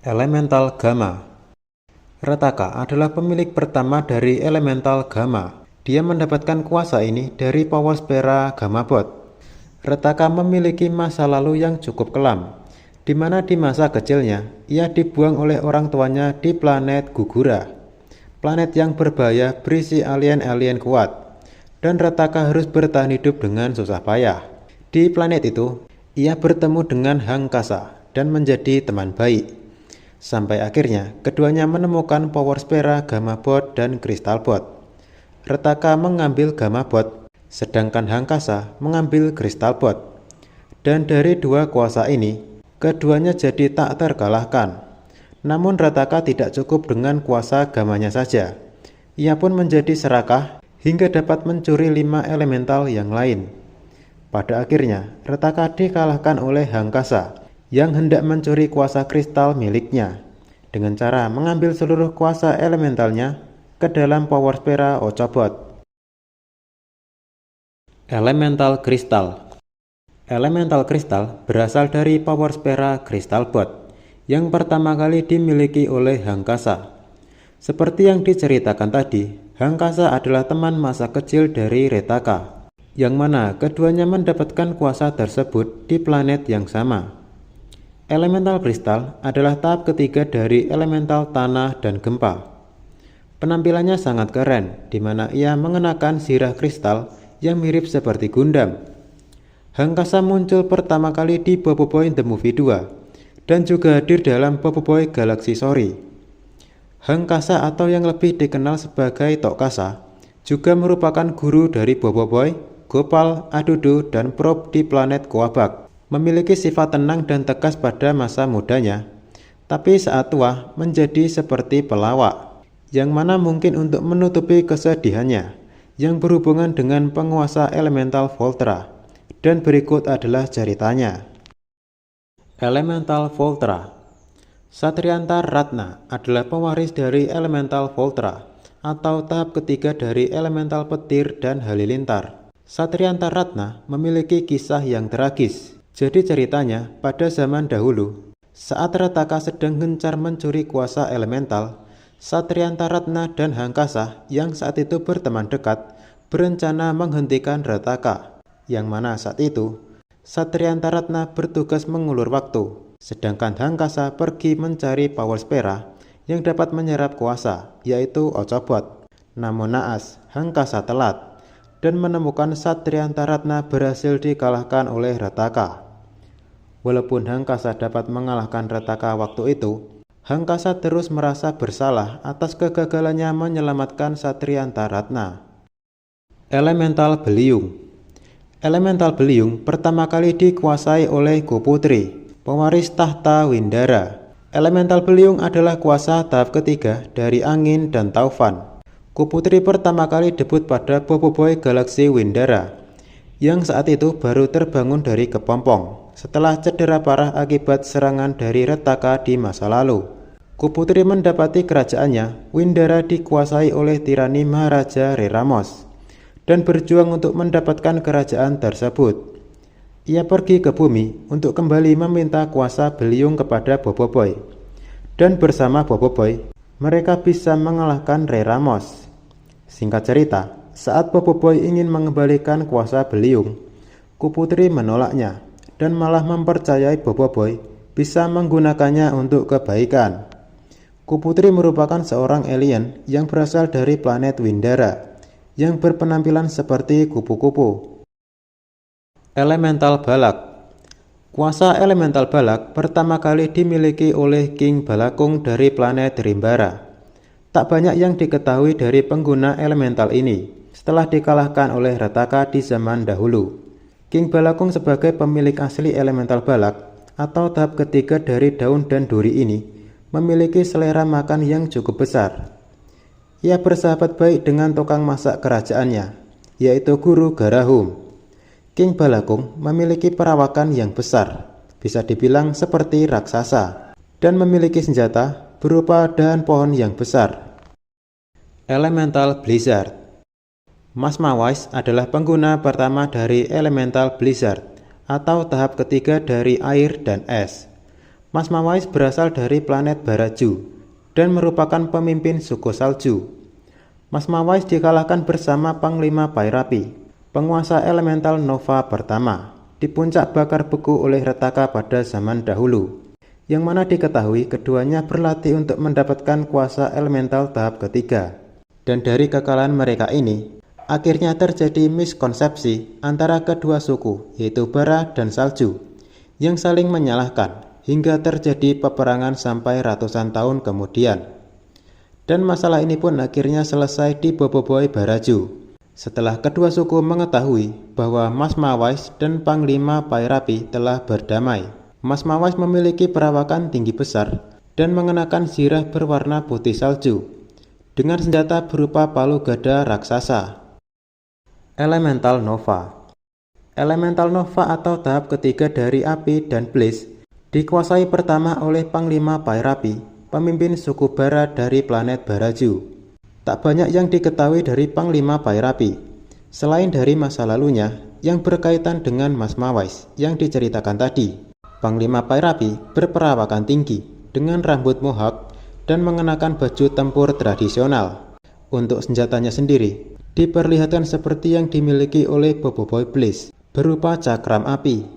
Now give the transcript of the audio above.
Elemental Gamma. Rataka adalah pemilik pertama dari elemental Gamma. Dia mendapatkan kuasa ini dari Power Sphere Gamma Bot. Rataka memiliki masa lalu yang cukup kelam, di mana di masa kecilnya ia dibuang oleh orang tuanya di planet Gugura, planet yang berbahaya berisi alien-alien kuat, dan Rataka harus bertahan hidup dengan susah payah. Di planet itu, ia bertemu dengan Hangkasa dan menjadi teman baik. Sampai akhirnya keduanya menemukan Power Sphere Gamma Bot dan Crystal Bot. Rataka mengambil Gamma Bot, sedangkan Hangkasa mengambil Crystal Bot. Dan dari dua kuasa ini, keduanya jadi tak terkalahkan. Namun Rataka tidak cukup dengan kuasa gamanya saja. Ia pun menjadi serakah hingga dapat mencuri 5 elemental yang lain. Pada akhirnya, Rataka dikalahkan oleh Hangkasa yang hendak mencuri kuasa kristal miliknya dengan cara mengambil seluruh kuasa elementalnya ke dalam Power Sphere Ochobot. Elemental Kristal. Elemental kristal berasal dari Power Sphere Crystal Bot yang pertama kali dimiliki oleh Hangkasa. Seperti yang diceritakan tadi, Hangkasa adalah teman masa kecil dari Rataka, yang mana keduanya mendapatkan kuasa tersebut di planet yang sama. Elemental kristal adalah tahap ketiga dari elemental tanah dan gempa. Penampilannya sangat keren, di mana ia mengenakan sirah kristal yang mirip seperti Gundam. Hangkasa muncul pertama kali di Boboiboy The Movie 2 dan juga hadir dalam Boboiboy Galaxy Story. Hangkasa atau yang lebih dikenal sebagai Tokasa juga merupakan guru dari Boboiboy, Gopal, Adudu, dan Prob di planet Koabak. Memiliki sifat tenang dan tegas pada masa mudanya, tapi saat tua menjadi seperti pelawak, yang mana mungkin untuk menutupi kesedihannya yang berhubungan dengan penguasa elemental Voltra. Dan berikut adalah ceritanya. Elemental Voltra. Satrianta Ratna adalah pewaris dari elemental Voltra, atau tahap ketiga dari elemental petir dan halilintar. Satrianta Ratna memiliki kisah yang tragis. Jadi ceritanya, pada zaman dahulu, saat Rataka sedang gencar mencuri kuasa elemental, Satrianta Ratna dan Hangkasa yang saat itu berteman dekat, berencana menghentikan Rataka, yang mana saat itu, Satrianta Ratna bertugas mengulur waktu, sedangkan Hangkasa pergi mencari Power Sphere yang dapat menyerap kuasa, yaitu Ochobot. Namun naas, Hangkasa telat, dan menemukan Satrianta Ratna berhasil dikalahkan oleh Rataka. Walaupun Hangkasa dapat mengalahkan Rataka waktu itu, Hangkasa terus merasa bersalah atas kegagalannya menyelamatkan Satrianta Ratna. Elemental Beliung. Elemental Beliung pertama kali dikuasai oleh Kuputri, pewaris tahta Windara. Elemental Beliung adalah kuasa tahap ketiga dari angin dan taufan. Kuputri pertama kali debut pada Boboiboy Galaxy Windara, yang saat itu baru terbangun dari kepompong setelah cedera parah akibat serangan dari Rataka di masa lalu. Kuputri mendapati kerajaannya, Windara, dikuasai oleh tirani Maharaja Reramos dan berjuang untuk mendapatkan kerajaan tersebut. Ia pergi ke bumi untuk kembali meminta kuasa Beliung kepada Boboiboy, dan bersama Boboiboy mereka bisa mengalahkan Reramos. Singkat cerita, saat Boboiboy ingin mengembalikan kuasa Beliung, Kuputri menolaknya dan malah mempercayai Boboiboy bisa menggunakannya untuk kebaikan. Kuputri merupakan seorang alien yang berasal dari planet Windara yang berpenampilan seperti kupu-kupu. Elemental Balak. Kuasa elemental Balak pertama kali dimiliki oleh King Balakung dari planet Rimbara. Tak banyak yang diketahui dari pengguna elemental ini setelah dikalahkan oleh Rataka di zaman dahulu. King Balakung sebagai pemilik asli elemental Balak atau tahap ketiga dari daun dan duri ini memiliki selera makan yang cukup besar. Ia bersahabat baik dengan tukang masak kerajaannya, yaitu Guru Garahum. King Balakung memiliki perawakan yang besar, bisa dibilang seperti raksasa, dan memiliki senjata berupa dahan pohon yang besar. Elemental Blizzard. Mas Mawais adalah pengguna pertama dari Elemental Blizzard atau tahap ketiga dari air dan es. Mas Mawais berasal dari planet Baraju dan merupakan pemimpin suku salju. Mas Mawais dikalahkan bersama Panglima Pairapi, penguasa elemental Nova pertama, di puncak bakar beku oleh Retaka pada zaman dahulu, yang mana diketahui keduanya berlatih untuk mendapatkan kuasa elemental tahap ketiga. Dan dari kekalahan mereka ini, akhirnya terjadi miskonsepsi antara kedua suku, yaitu Bara dan Salju, yang saling menyalahkan hingga terjadi peperangan sampai ratusan tahun kemudian. Dan masalah ini pun akhirnya selesai di Boboiboy Baraju, setelah kedua suku mengetahui bahwa Mas Mawais dan Panglima Pairapi telah berdamai. Mas Mawais memiliki perawakan tinggi besar dan mengenakan zirah berwarna putih salju, dengan senjata berupa palu gada raksasa. Elemental Nova. Elemental Nova atau tahap ketiga dari api dan Blaze dikuasai pertama oleh Panglima Pairapi, pemimpin suku Bara dari planet Baraju. Tak banyak yang diketahui dari Panglima Pairapi, selain dari masa lalunya yang berkaitan dengan Mas Mawais yang diceritakan tadi. Panglima Pairapi berperawakan tinggi dengan rambut mohawk dan mengenakan baju tempur tradisional. Untuk senjatanya sendiri, diperlihatkan seperti yang dimiliki oleh Boboiboy Blaze, berupa cakram api